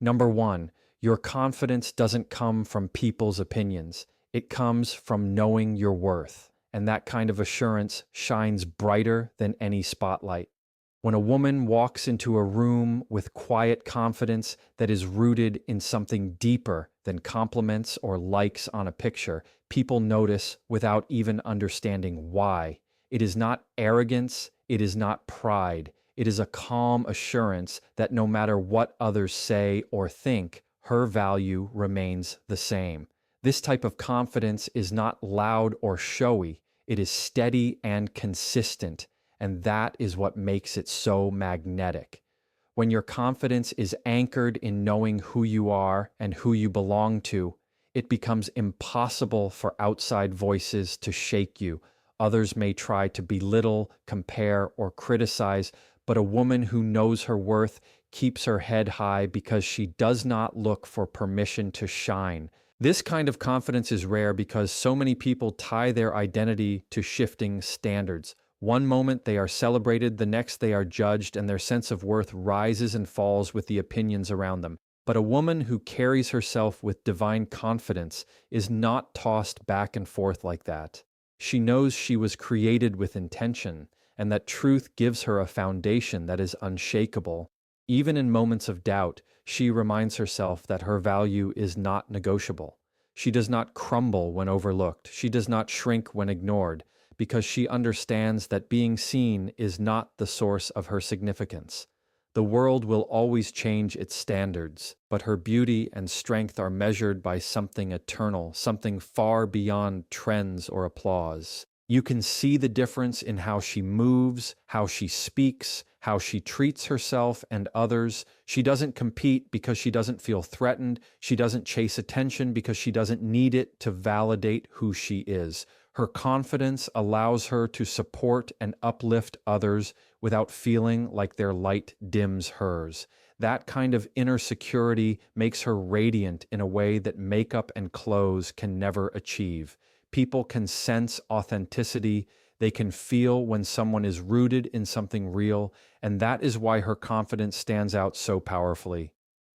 Number one, your confidence doesn't come from people's opinions. It comes from knowing your worth. And that kind of assurance shines brighter than any spotlight. When a woman walks into a room with quiet confidence that is rooted in something deeper than compliments or likes on a picture, people notice without even understanding why. It is not arrogance, it is not pride. It is a calm assurance that no matter what others say or think, her value remains the same. This type of confidence is not loud or showy. It is steady and consistent, and that is what makes it so magnetic. When your confidence is anchored in knowing who you are and who you belong to, it becomes impossible for outside voices to shake you. Others may try to belittle, compare, or criticize, but a woman who knows her worth keeps her head high because she does not look for permission to shine. This kind of confidence is rare because so many people tie their identity to shifting standards. One moment they are celebrated, the next they are judged, and their sense of worth rises and falls with the opinions around them. But a woman who carries herself with divine confidence is not tossed back and forth like that. She knows she was created with intention, and that truth gives her a foundation that is unshakable. Even in moments of doubt, she reminds herself that her value is not negotiable. She does not crumble when overlooked. She does not shrink when ignored, because she understands that being seen is not the source of her significance. The world will always change its standards, but her beauty and strength are measured by something eternal, something far beyond trends or applause. You can see the difference in how she moves, how she speaks, how she treats herself and others. She doesn't compete because she doesn't feel threatened. She doesn't chase attention because she doesn't need it to validate who she is. Her confidence allows her to support and uplift others without feeling like their light dims hers. That kind of inner security makes her radiant in a way that makeup and clothes can never achieve. People can sense authenticity. They can feel when someone is rooted in something real, and that is why her confidence stands out so powerfully.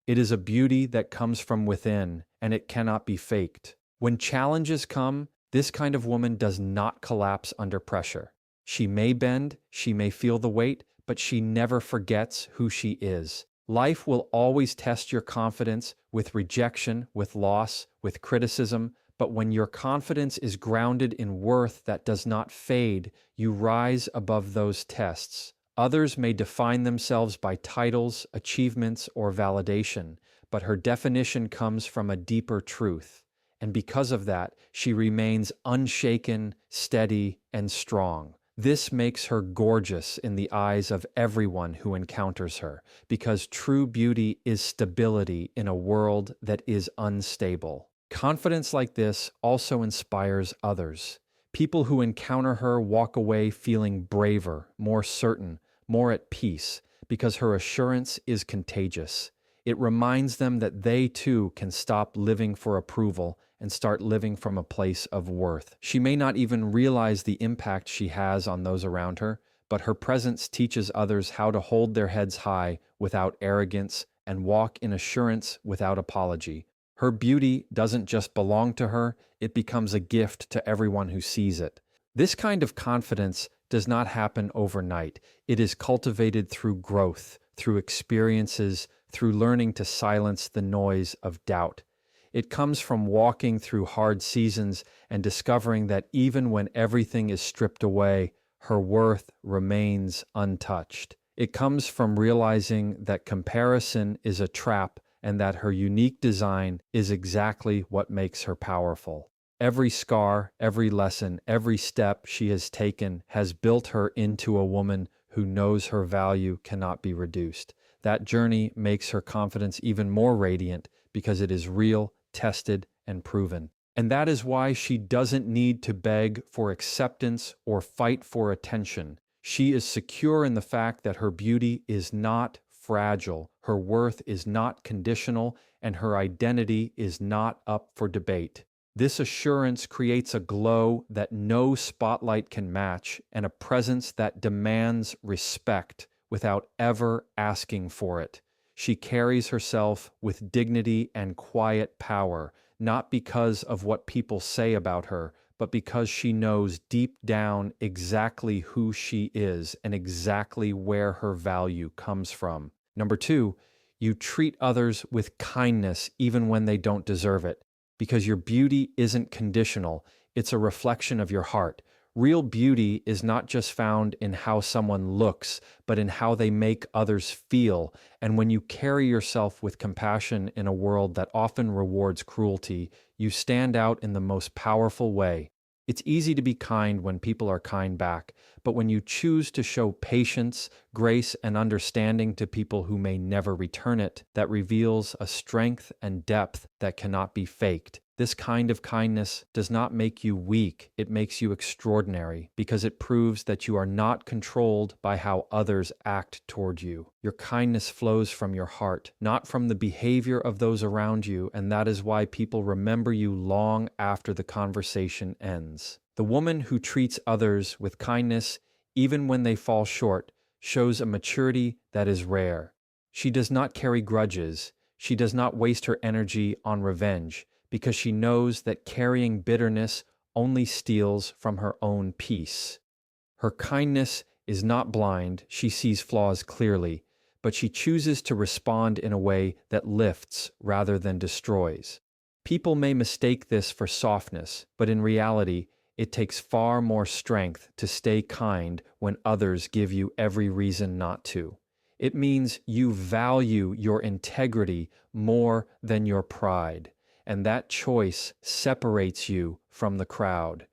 It is a beauty that comes from within, and it cannot be faked. When challenges come, this kind of woman does not collapse under pressure. She may bend, she may feel the weight, but she never forgets who she is. Life will always test your confidence with rejection, with loss, with criticism, but when your confidence is grounded in worth that does not fade, you rise above those tests. Others may define themselves by titles, achievements, or validation, but her definition comes from a deeper truth. And because of that, she remains unshaken, steady, and strong. This makes her gorgeous in the eyes of everyone who encounters her, because true beauty is stability in a world that is unstable. Confidence like this also inspires others. People who encounter her walk away feeling braver, more certain, more at peace, because her assurance is contagious. It reminds them that they too can stop living for approval and start living from a place of worth. She may not even realize the impact she has on those around her, but her presence teaches others how to hold their heads high without arrogance and walk in assurance without apology. Her beauty doesn't just belong to her, it becomes a gift to everyone who sees it. This kind of confidence does not happen overnight. It is cultivated through growth, through experiences, through learning to silence the noise of doubt. It comes from walking through hard seasons and discovering that even when everything is stripped away, her worth remains untouched. It comes from realizing that comparison is a trap and that her unique design is exactly what makes her powerful. Every scar, every lesson, every step she has taken has built her into a woman who knows her value cannot be reduced. That journey makes her confidence even more radiant because it is real, tested, and proven. And that is why she doesn't need to beg for acceptance or fight for attention. She is secure in the fact that her beauty is not fragile, her worth is not conditional, and her identity is not up for debate. This assurance creates a glow that no spotlight can match and a presence that demands respect without ever asking for it. She carries herself with dignity and quiet power, not because of what people say about her, but because she knows deep down exactly who she is and exactly where her value comes from. Number two, you treat others with kindness even when they don't deserve it, because your beauty isn't conditional, it's a reflection of your heart. Real beauty is not just found in how someone looks, but in how they make others feel. And when you carry yourself with compassion in a world that often rewards cruelty, you stand out in the most powerful way. It's easy to be kind when people are kind back, but when you choose to show patience, grace, and understanding to people who may never return it, that reveals a strength and depth that cannot be faked. This kind of kindness does not make you weak, it makes you extraordinary, because it proves that you are not controlled by how others act toward you. Your kindness flows from your heart, not from the behavior of those around you, and that is why people remember you long after the conversation ends. The woman who treats others with kindness, even when they fall short, shows a maturity that is rare. She does not carry grudges. She does not waste her energy on revenge, because she knows that carrying bitterness only steals from her own peace. Her kindness is not blind, she sees flaws clearly, but she chooses to respond in a way that lifts rather than destroys. People may mistake this for softness, but in reality, it takes far more strength to stay kind when others give you every reason not to. It means you value your integrity more than your pride, and that choice separates you from the crowd.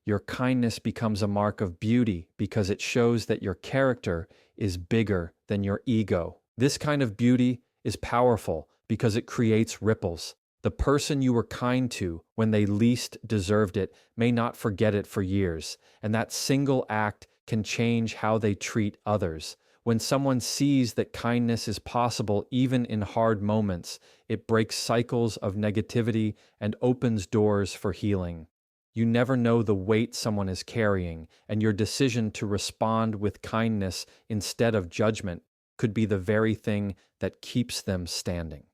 Your kindness becomes a mark of beauty because it shows that your character is bigger than your ego. This kind of beauty is powerful because it creates ripples. The person you were kind to when they least deserved it may not forget it for years, and that single act can change how they treat others. When someone sees that kindness is possible even in hard moments, it breaks cycles of negativity and opens doors for healing. You never know the weight someone is carrying, and your decision to respond with kindness instead of judgment could be the very thing that keeps them standing.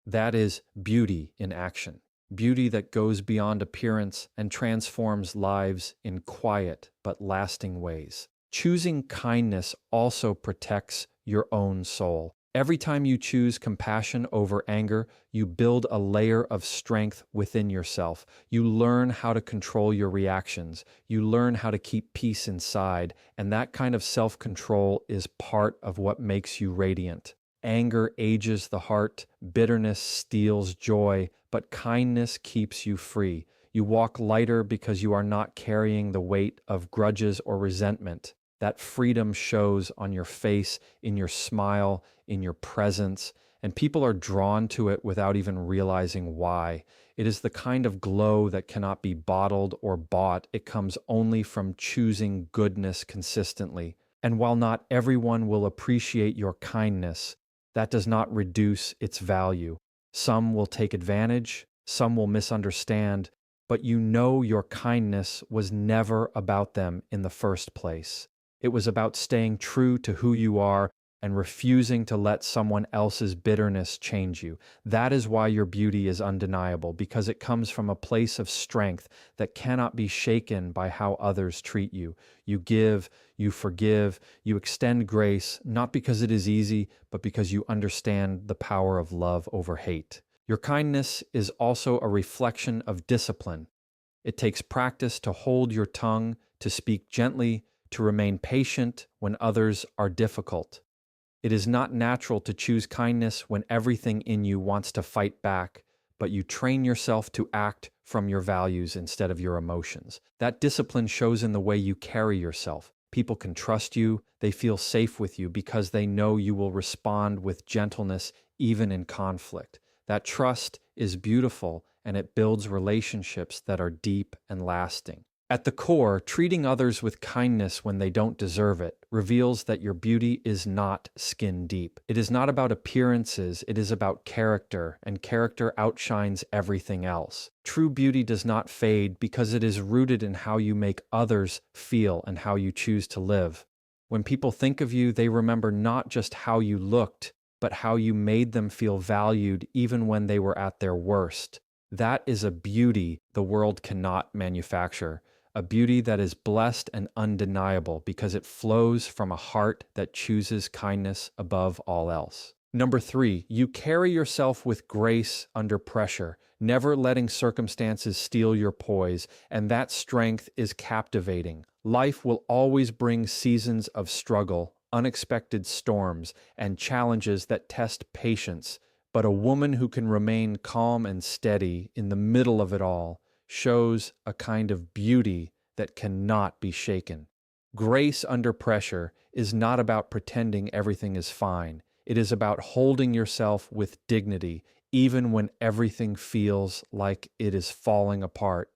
That is beauty in action. Beauty that goes beyond appearance and transforms lives in quiet but lasting ways. Choosing kindness also protects your own soul. Every time you choose compassion over anger, you build a layer of strength within yourself. You learn how to control your reactions. You learn how to keep peace inside, and that kind of self-control is part of what makes you radiant. Anger ages the heart, bitterness steals joy, but kindness keeps you free. You walk lighter because you are not carrying the weight of grudges or resentment. That freedom shows on your face, in your smile, in your presence, and people are drawn to it without even realizing why. It is the kind of glow that cannot be bottled or bought. It comes only from choosing goodness consistently. And while not everyone will appreciate your kindness, that does not reduce its value. Some will take advantage, some will misunderstand, but you know your kindness was never about them in the first place. It was about staying true to who you are and refusing to let someone else's bitterness change you. That is why your beauty is undeniable, because it comes from a place of strength that cannot be shaken by how others treat you. You give, you forgive, you extend grace, not because it is easy, but because you understand the power of love over hate. Your kindness is also a reflection of discipline. It takes practice to hold your tongue, to speak gently, to remain patient when others are difficult. It is not natural to choose kindness when everything in you wants to fight back, but you train yourself to act from your values instead of your emotions. That discipline shows in the way you carry yourself. People can trust you, they feel safe with you because they know you will respond with gentleness even in conflict. That trust is beautiful and it builds relationships that are deep and lasting. At the core, treating others with kindness when they don't deserve it reveals that your beauty is not skin deep. It is not about appearances, it is about character, and character outshines everything else. True beauty does not fade because it is rooted in how you make others feel and how you choose to live. When people think of you, they remember not just how you looked, but how you made them feel valued even when they were at their worst. That is a beauty the world cannot manufacture, a beauty that is blessed and undeniable because it flows from a heart that chooses kindness above all else. Number 3, you carry yourself with grace under pressure, never letting circumstances steal your poise, and that strength is captivating. Life will always bring seasons of struggle, unexpected storms, and challenges that test patience. But a woman who can remain calm and steady in the middle of it all shows a kind of beauty that cannot be shaken. Grace under pressure is not about pretending everything is fine. It is about holding yourself with dignity, even when everything feels like it is falling apart.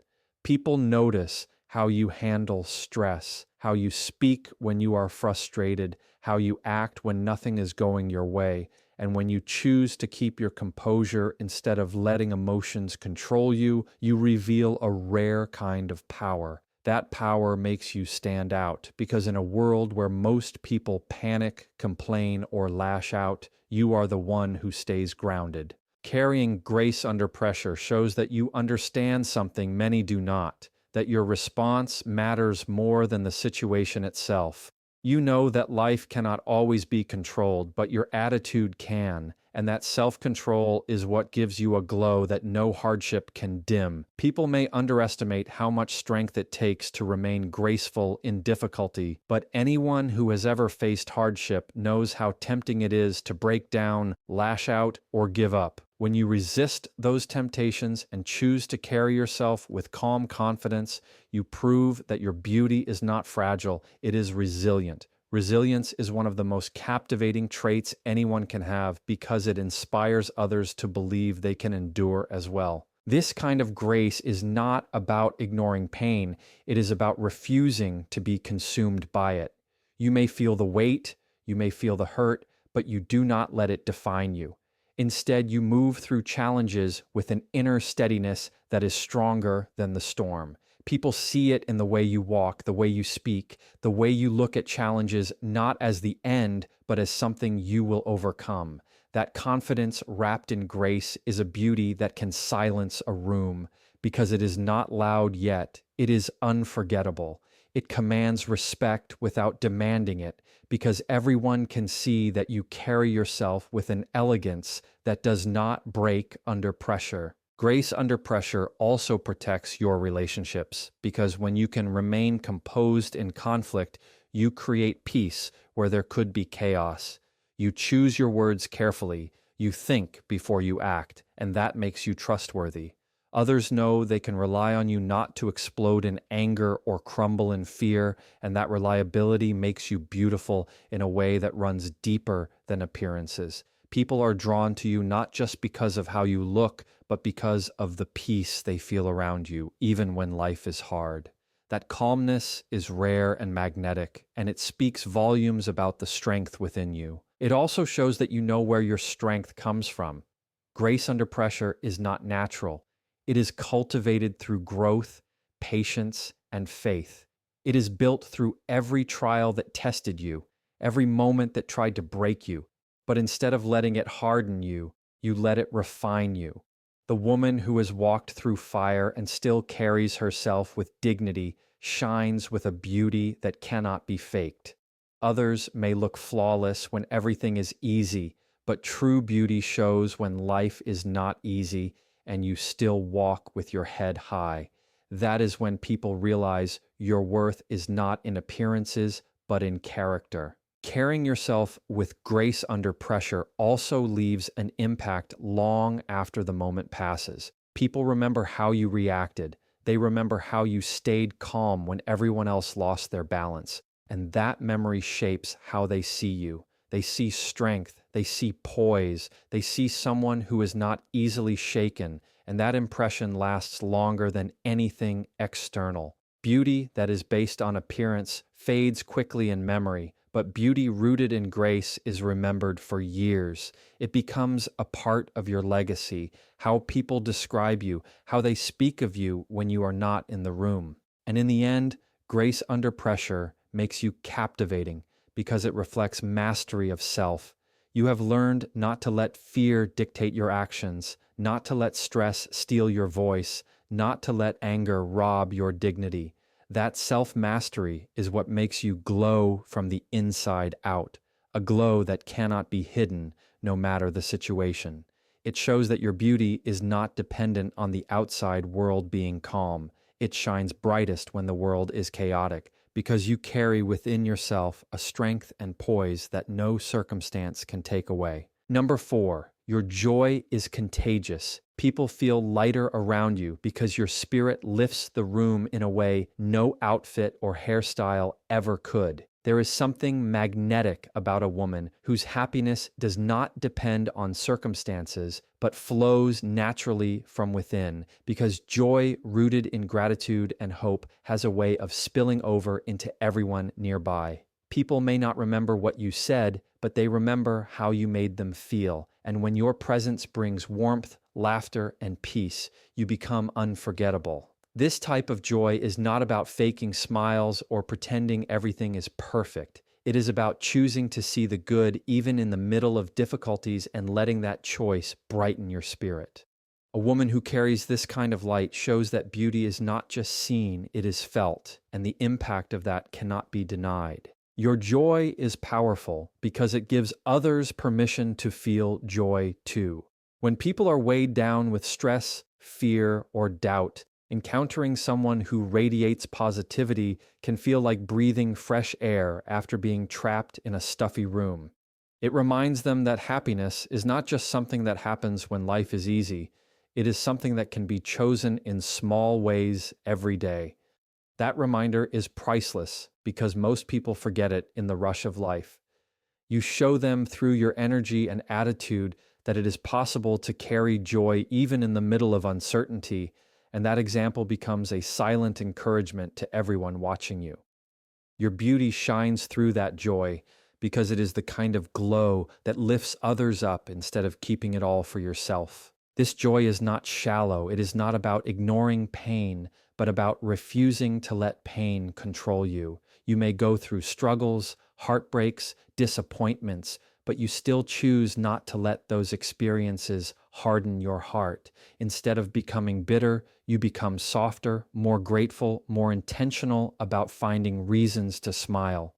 People notice how you handle stress, how you speak when you are frustrated, how you act when nothing is going your way, and when you choose to keep your composure instead of letting emotions control you, you reveal a rare kind of power. That power makes you stand out, because in a world where most people panic, complain, or lash out, you are the one who stays grounded. Carrying grace under pressure shows that you understand something many do not, that your response matters more than the situation itself. You know that life cannot always be controlled, but your attitude can, and that self-control is what gives you a glow that no hardship can dim. People may underestimate how much strength it takes to remain graceful in difficulty, but anyone who has ever faced hardship knows how tempting it is to break down, lash out, or give up. When you resist those temptations and choose to carry yourself with calm confidence, you prove that your beauty is not fragile, it is resilient. Resilience is one of the most captivating traits anyone can have because it inspires others to believe they can endure as well. This kind of grace is not about ignoring pain, it is about refusing to be consumed by it. You may feel the weight, you may feel the hurt, but you do not let it define you. Instead, you move through challenges with an inner steadiness that is stronger than the storm. People see it in the way you walk, the way you speak, the way you look at challenges not as the end, but as something you will overcome. That confidence wrapped in grace is a beauty that can silence a room because it is not loud yet. It is unforgettable. It commands respect without demanding it because everyone can see that you carry yourself with an elegance that does not break under pressure. Grace under pressure also protects your relationships because when you can remain composed in conflict, you create peace where there could be chaos. You choose your words carefully, you think before you act, and that makes you trustworthy. Others know they can rely on you not to explode in anger or crumble in fear, and that reliability makes you beautiful in a way that runs deeper than appearances. People are drawn to you not just because of how you look, but because of the peace they feel around you, even when life is hard. That calmness is rare and magnetic, and it speaks volumes about the strength within you. It also shows that you know where your strength comes from. Grace under pressure is not natural. It is cultivated through growth, patience, and faith. It is built through every trial that tested you, every moment that tried to break you. But instead of letting it harden you, you let it refine you. The woman who has walked through fire and still carries herself with dignity shines with a beauty that cannot be faked. Others may look flawless when everything is easy, but true beauty shows when life is not easy and you still walk with your head high. That is when people realize your worth is not in appearances, but in character. Carrying yourself with grace under pressure also leaves an impact long after the moment passes. People remember how you reacted. They remember how you stayed calm when everyone else lost their balance. And that memory shapes how they see you. They see strength, they see poise, they see someone who is not easily shaken, and that impression lasts longer than anything external. Beauty that is based on appearance fades quickly in memory, but beauty rooted in grace is remembered for years. It becomes a part of your legacy, how people describe you, how they speak of you when you are not in the room. And in the end, grace under pressure makes you captivating because it reflects mastery of self. You have learned not to let fear dictate your actions, not to let stress steal your voice, not to let anger rob your dignity. That self-mastery is what makes you glow from the inside out, a glow that cannot be hidden no matter the situation. It shows that your beauty is not dependent on the outside world being calm. It shines brightest when the world is chaotic, because you carry within yourself a strength and poise that no circumstance can take away. Number 4, your joy is contagious. People feel lighter around you because your spirit lifts the room in a way no outfit or hairstyle ever could. There is something magnetic about a woman whose happiness does not depend on circumstances, but flows naturally from within, because joy rooted in gratitude and hope has a way of spilling over into everyone nearby. People may not remember what you said, but they remember how you made them feel. And when your presence brings warmth, laughter, and peace, you become unforgettable. This type of joy is not about faking smiles or pretending everything is perfect. It is about choosing to see the good even in the middle of difficulties and letting that choice brighten your spirit. A woman who carries this kind of light shows that beauty is not just seen, it is felt, and the impact of that cannot be denied. Your joy is powerful because it gives others permission to feel joy too. When people are weighed down with stress, fear, or doubt, encountering someone who radiates positivity can feel like breathing fresh air after being trapped in a stuffy room. It reminds them that happiness is not just something that happens when life is easy, it is something that can be chosen in small ways every day. That reminder is priceless because most people forget it in the rush of life. You show them through your energy and attitude that it is possible to carry joy even in the middle of uncertainty, and that example becomes a silent encouragement to everyone watching you. Your beauty shines through that joy because it is the kind of glow that lifts others up instead of keeping it all for yourself. This joy is not shallow. It is not about ignoring pain, but about refusing to let pain control you. You may go through struggles, heartbreaks, disappointments, but you still choose not to let those experiences harden your heart. Instead of becoming bitter, you become softer, more grateful, more intentional about finding reasons to smile.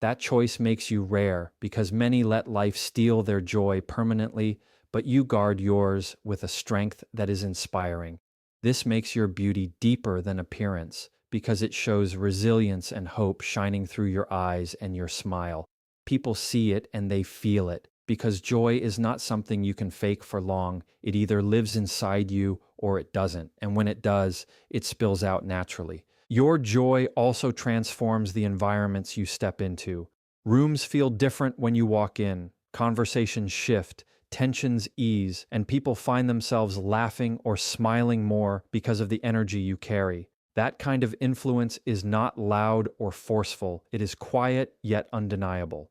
That choice makes you rare because many let life steal their joy permanently, but you guard yours with a strength that is inspiring. This makes your beauty deeper than appearance because it shows resilience and hope shining through your eyes and your smile. People see it and they feel it because joy is not something you can fake for long. It either lives inside you or it doesn't. And when it does, it spills out naturally. Your joy also transforms the environments you step into. Rooms feel different when you walk in. Conversations shift, tensions ease, and people find themselves laughing or smiling more because of the energy you carry. That kind of influence is not loud or forceful. It is quiet yet undeniable.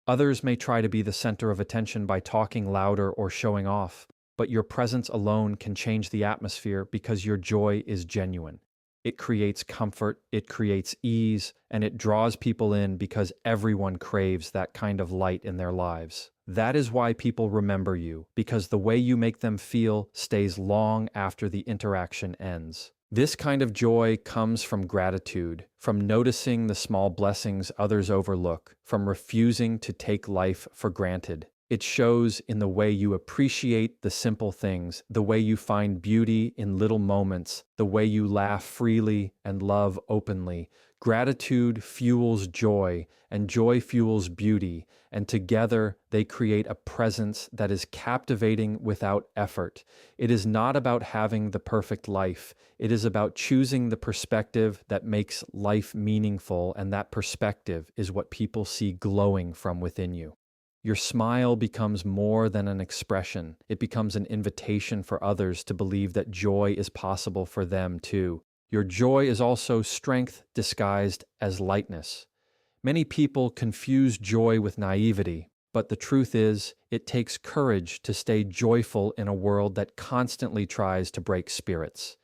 Others may try to be the center of attention by talking louder or showing off, but your presence alone can change the atmosphere because your joy is genuine. It creates comfort, it creates ease, and it draws people in because everyone craves that kind of light in their lives. That is why people remember you, because the way you make them feel stays long after the interaction ends. This kind of joy comes from gratitude, from noticing the small blessings others overlook, from refusing to take life for granted. It shows in the way you appreciate the simple things, the way you find beauty in little moments, the way you laugh freely and love openly. Gratitude fuels joy, and joy fuels beauty, and together they create a presence that is captivating without effort. It is not about having the perfect life. It is about choosing the perspective that makes life meaningful, and that perspective is what people see glowing from within you. Your smile becomes more than an expression. It becomes an invitation for others to believe that joy is possible for them too. Your joy is also strength disguised as lightness. Many people confuse joy with naivety, but the truth is, it takes courage to stay joyful in a world that constantly tries to break spirits.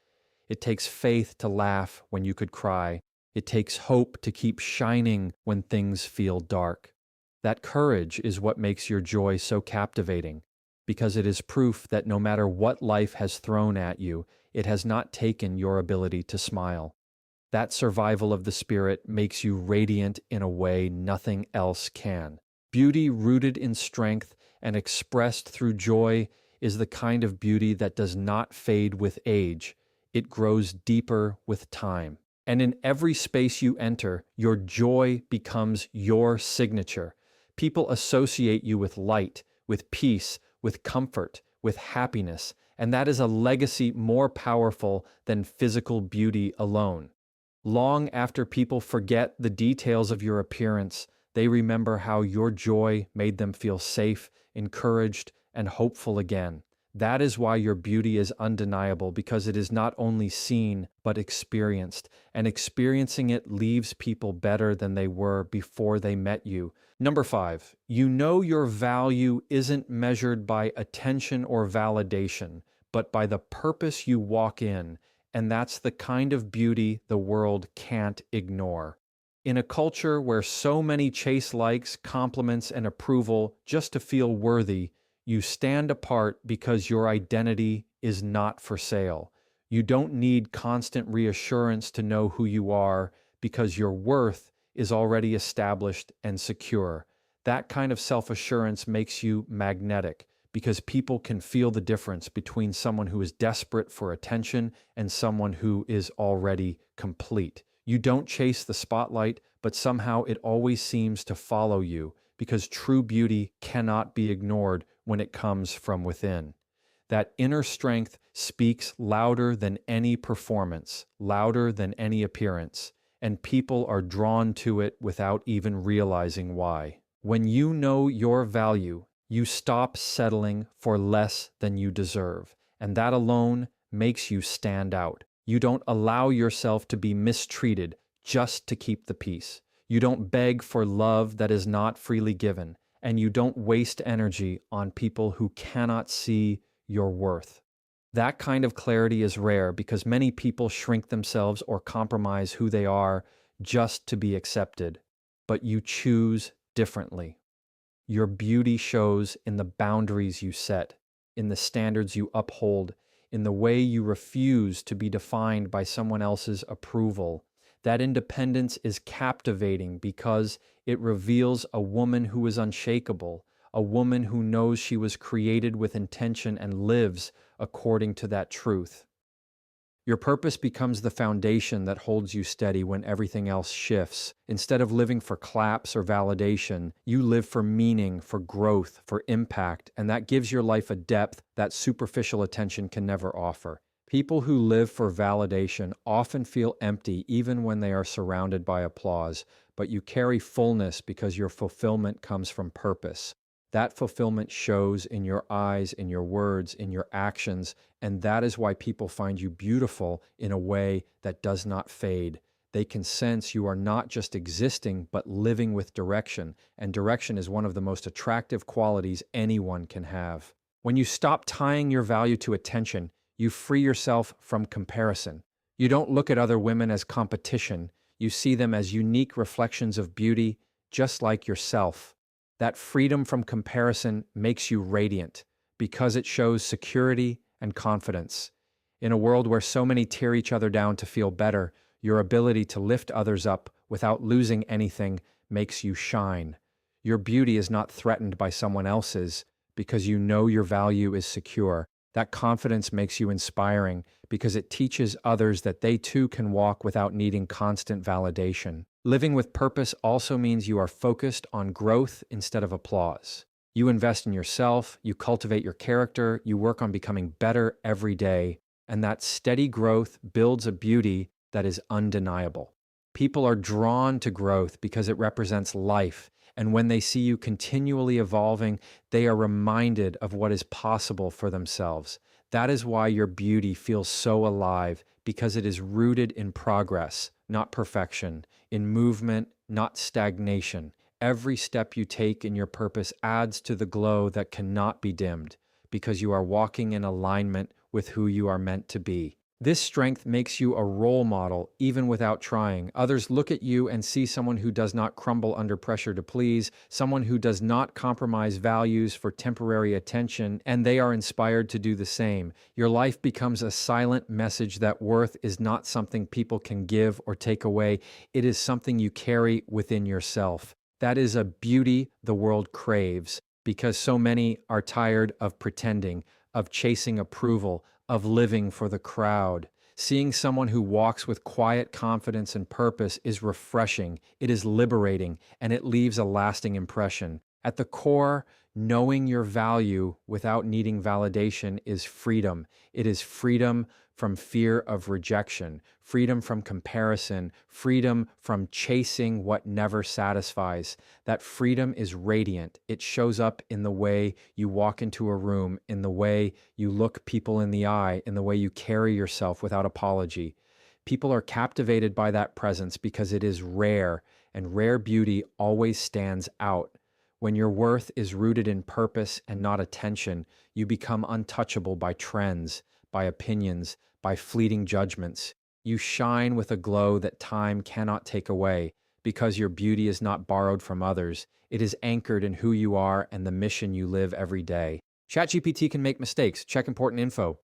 It takes faith to laugh when you could cry. It takes hope to keep shining when things feel dark. That courage is what makes your joy so captivating, because it is proof that no matter what life has thrown at you, it has not taken your ability to smile. That survival of the spirit makes you radiant in a way nothing else can. Beauty rooted in strength and expressed through joy is the kind of beauty that does not fade with age. It grows deeper with time. And in every space you enter, your joy becomes your signature. People associate you with light, with peace, with comfort, with happiness, and that is a legacy more powerful than physical beauty alone. Long after people forget the details of your appearance, they remember how your joy made them feel safe, encouraged, and hopeful again. That is why your beauty is undeniable, because it is not only seen, but experienced. And experiencing it leaves people better than they were before they met you. Number 5, you know your value isn't measured by attention or validation, but by the purpose you walk in. And that's the kind of beauty the world can't ignore. In a culture where so many chase likes, compliments, and approval just to feel worthy, you stand apart because your identity is not for sale. You don't need constant reassurance to know who you are, because your worth is already established and secure. That kind of self-assurance makes you magnetic, because people can feel the difference between someone who is desperate for attention and someone who is already complete. You don't chase the spotlight, but somehow it always seems to follow you, because true beauty cannot be ignored when it comes from within. That inner strength speaks louder than any performance, louder than any appearance, and people are drawn to it without even realizing why. When you know your value, you stop settling for less than you deserve, and that alone makes you stand out. You don't allow yourself to be mistreated just to keep the peace. You don't beg for love that is not freely given, and you don't waste energy on people who cannot see your worth. That kind of clarity is rare, because many people shrink themselves or compromise who they are just to be accepted. But you choose differently. Your beauty shows in the boundaries you set, in the standards you uphold, in the way you refuse to be defined by someone else's approval. That independence is captivating because it reveals a woman who is unshakable, a woman who knows she was created with intention and lives according to that truth. Your purpose becomes the foundation that holds you steady when everything else shifts. Instead of living for claps or validation, you live for meaning, for growth, for impact, and that gives your life a depth that superficial attention can never offer. People who live for validation often feel empty even when they are surrounded by applause, but you carry fullness because your fulfillment comes from purpose. That fulfillment shows in your eyes, in your words, in your actions, and that is why people find you beautiful in a way that does not fade. They can sense you are not just existing, but living with direction, and direction is one of the most attractive qualities anyone can have. When you stop tying your value to attention, you free yourself from comparison. You don't look at other women as competition. You see them as unique reflections of beauty, just like yourself. That freedom from comparison makes you radiant because it shows security and confidence. In a world where so many tear each other down to feel better, your ability to lift others up without losing anything makes you shine. Your beauty is not threatened by someone else's because you know your value is secure. That confidence makes you inspiring because it teaches others that they too can walk without needing constant validation. Living with purpose also means you are focused on growth instead of applause. You invest in yourself, you cultivate your character, you work on becoming better every day, and that steady growth builds a beauty that is undeniable. People are drawn to growth because it represents life, and when they see you continually evolving, they are reminded of what is possible for themselves. That is why your beauty feels so alive, because it is rooted in progress, not perfection, in movement, not stagnation. Every step you take in your purpose adds to the glow that cannot be dimmed, because you are walking in alignment with who you are meant to be. This strength makes you a role model even without trying. Others look at you and see someone who does not crumble under pressure to please, someone who does not compromise values for temporary attention, and they are inspired to do the same. Your life becomes a silent message that worth is not something people can give or take away. It is something you carry within yourself. That is a beauty the world craves because so many are tired of pretending, of chasing approval, of living for the crowd. Seeing someone who walks with quiet confidence and purpose is refreshing, it is liberating, and it leaves a lasting impression. At the core, knowing your value without needing validation is freedom. It is freedom from fear of rejection, freedom from comparison, freedom from chasing what never satisfies. That freedom is radiant. It shows up in the way you walk into a room, in the way you look people in the eye, in the way you carry yourself without apology. People are captivated by that presence because it is rare, and rare beauty always stands out. When your worth is rooted in purpose and not attention, you become untouchable by trends, by opinions, by fleeting judgments. You shine with a glow that time cannot take away because your beauty is not borrowed from others. It is anchored in who you are and the mission you live every day. ChatGPT can make mistakes. Check important info.